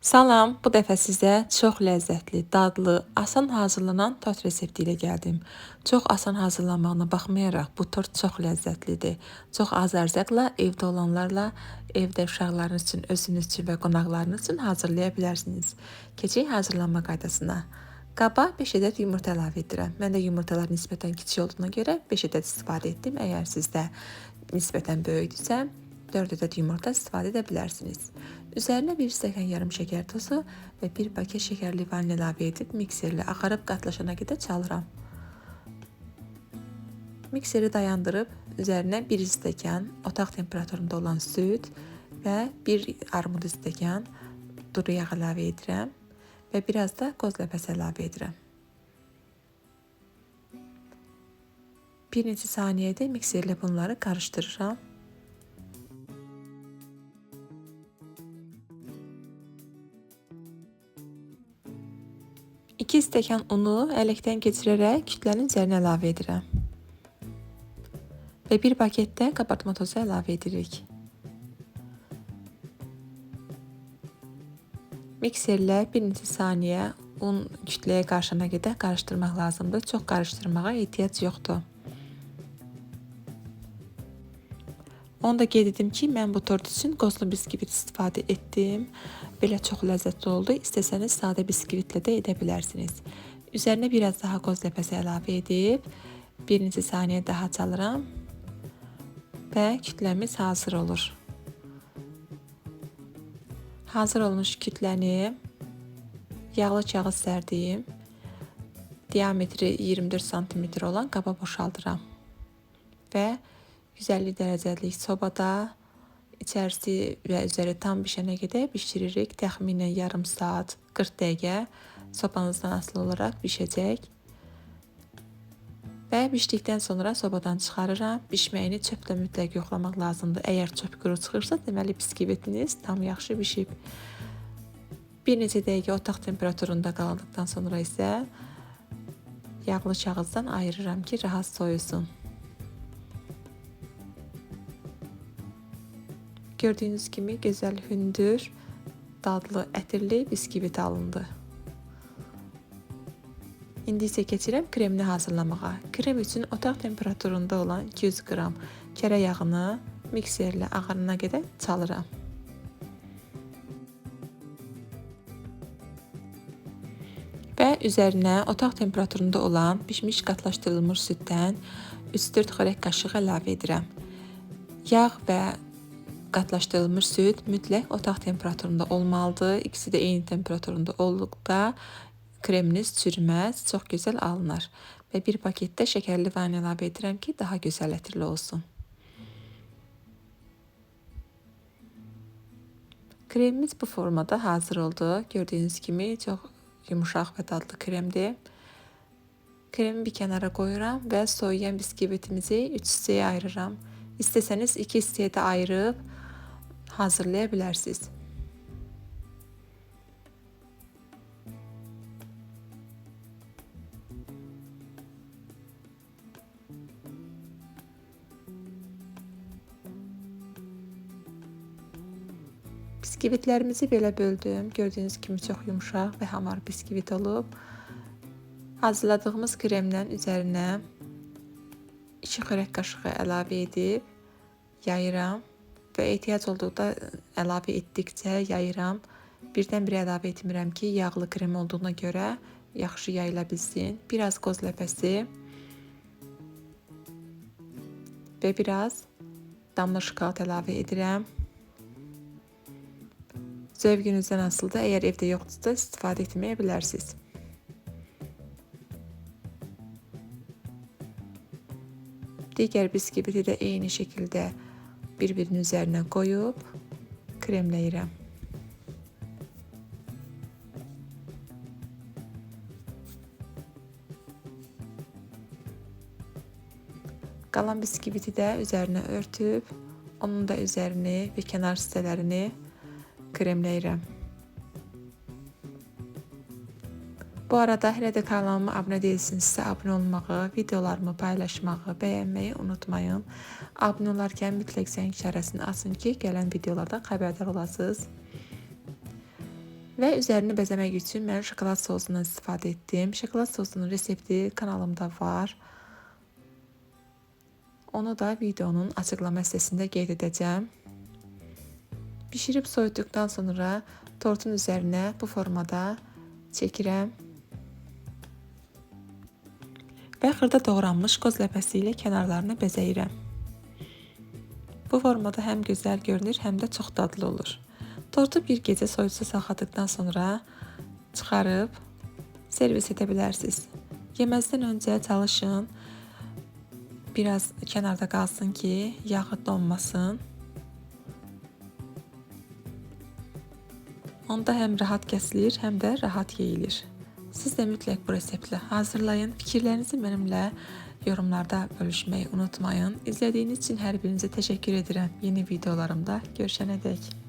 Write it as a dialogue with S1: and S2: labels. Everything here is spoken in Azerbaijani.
S1: Salam, bu dəfə sizə çox ləzzətli, dadlı, asan hazırlanan tort resepti ilə gəldim. Çox asan hazırlanmağına baxmayaraq bu tort çox ləzzətlidir. Çox az ərzaqla evdə olanlarla, evdə uşaqlarınız üçün, özünüz üçün və qonaqlarınız üçün hazırlaya bilərsiniz. Keçək hazırlanma qaydasına. Qaba 5 ədəd yumurta əlavə edirəm. Mən də yumurtalar nisbətən kiçik olduğuna görə 5 ədəd istifadə etdim. Əgər sizdə nisbətən böyükdürsə, 4 ədəd yumurta istifadə edə bilərsiniz. Üzərinə 1 stəkan yarım şəkər tozu və 1 paket şəkərli vanil əlavə edib mikserlə axarıb qatlaşana qədər çalıram. Mikseri dayandırıb üzərinə 1 stəkan otaq temperaturunda olan süd və 1 armud stəkan duru yağ əlavə edirəm və biraz da qoz ləpəsi əlavə edirəm. Bir neçə saniyədə mikserlə bunları qarışdırıram. 2 stəkan unu ələkdən keçirərək kütlənin üzərinə əlavə edirəm. Və 1 paket də qabartma tozu əlavə edirik. Mikserlə bir neçə saniyə un kütləyə qarışana qədər qarışdırmaq lazımdır. Çox qarışdırmağa ehtiyac yoxdur. Onu da qeyd edim ki, mən bu tort üçün qozlu biskvit istifadə etdim. Belə çox ləzzətli oldu. İstəsəniz sadə biskvitlə də edə bilərsiniz. Üzərinə biraz daha qoz ləpəsi əlavə edib, bir neçə saniyə daha çalıram və kütləmiz hazır olur. Hazır olmuş kütləni yağlı kağız sərdiyim, diametri 24 sm olan qaba boşaldıram və 150 dərəcəlik sobada içərisi və üzəri tam bişənə qədər bişiririk. Təxminən yarım saat, 40 dəqiqə sobanızdan asılı olaraq bişəcək. Və bişdikdən sonra sobadan çıxarıram. Bişməyini çöplə mütləq yoxlamaq lazımdır. Əgər çöp quru çıxırsa, deməli biskvitiniz tam yaxşı bişib. Bir neçə dəqiqə otaq temperaturunda qaldıqdan sonra isə yağlı kağızdan ayırıram ki, rahat soyusun. Gördüyünüz kimi gözəl hündür, dadlı, ətirli biskvit alındı. İndi isə keçirəm kremini hazırlamağa. Krem üçün otaq temperaturunda olan 200 qram kərə yağını mikserlə ağarına qədər çalıram. Və üzərinə otaq temperaturunda olan bişmiş qatlaşdırılmış süddən 3-4 xörək qaşığı əlavə edirəm. Yağ və qatlaşdırılmış süd mütləq otaq temperaturunda olmalıdır. İkisi də eyni temperaturunda olduqda kreminiz çürüməz, çox gözəl alınır. Və 1 paketdə şəkərli vanil əlavə edirəm ki, daha gözəl ətirli olsun. Kremimiz bu formada hazır oldu. Gördüyünüz kimi çox yumuşaq və dadlı kremdir. Kremi bir kənara qoyuram və soyuyan biskvitimizi 3 hissəyə ayırıram. İstəsəniz 2 hissəyə də ayırıb hazırlaya bilərsiniz. Biskvitlərimizi belə böldüm. Gördüyünüz kimi çox yumuşaq və hamar biskvit olub. Hazırladığımız kremdən üzərinə 2 xörək qaşığı əlavə edib yayıram. Və ehtiyac olduqda əlavə etdikcə yayıram. Birdən-birə əlavə etmirəm ki, yağlı krem olduğuna görə yaxşı yayıla bilsin. Biraz qoz ləpəsi və biraz damla şokolad əlavə edirəm. Zövqünüzdən asılıdır. Əgər evdə yoxdursa istifadə etməyə bilərsiniz. Digər biskviti də eyni şəkildə bir-birinin üzərinə qoyub kremləyirəm. Qalan biskviti də üzərinə örtüb, onun da üzərini və kənar hissələrini kremləyirəm. Bu arada hələ də kanalıma abunə deyilsinizsə abunə olmağı, videolarımı paylaşmağı, bəyənməyi unutmayın. Abunə olarkən mütləq zəng işarəsini açın ki, gələn videolardan xəbərdar olasınız. Və üzərini bəzəmək üçün mən şokolad sosundan istifadə etdim. Şokolad sosunun resepti kanalımda var. Onu da videonun açıqlama hissəsində qeyd edəcəm. Bişirib soyutduqdan sonra tortun üzərinə bu formada çəkirəm. Və xırda doğranmış qoz ləpəsi ilə kənarlarını bəzəyirəm. Bu formada həm gözəl görünür, həm də çox dadlı olur. Tortu bir gecə soyuqsa saxladıqdan sonra çıxarıb servis edə bilərsiniz. Yeməzdən öncə çalışın biraz kənarda qalsın ki, yağı donmasın. Onda həm rahat kəsilir, həm də rahat yeyilir. Siz də mütləq bu reseptlə hazırlayın. Fikirlərinizi mənimlə yorumlarda bölüşməyi unutmayın. İzlədiyiniz üçün hər birinizə təşəkkür edirəm. Yeni videolarımda görüşənədək.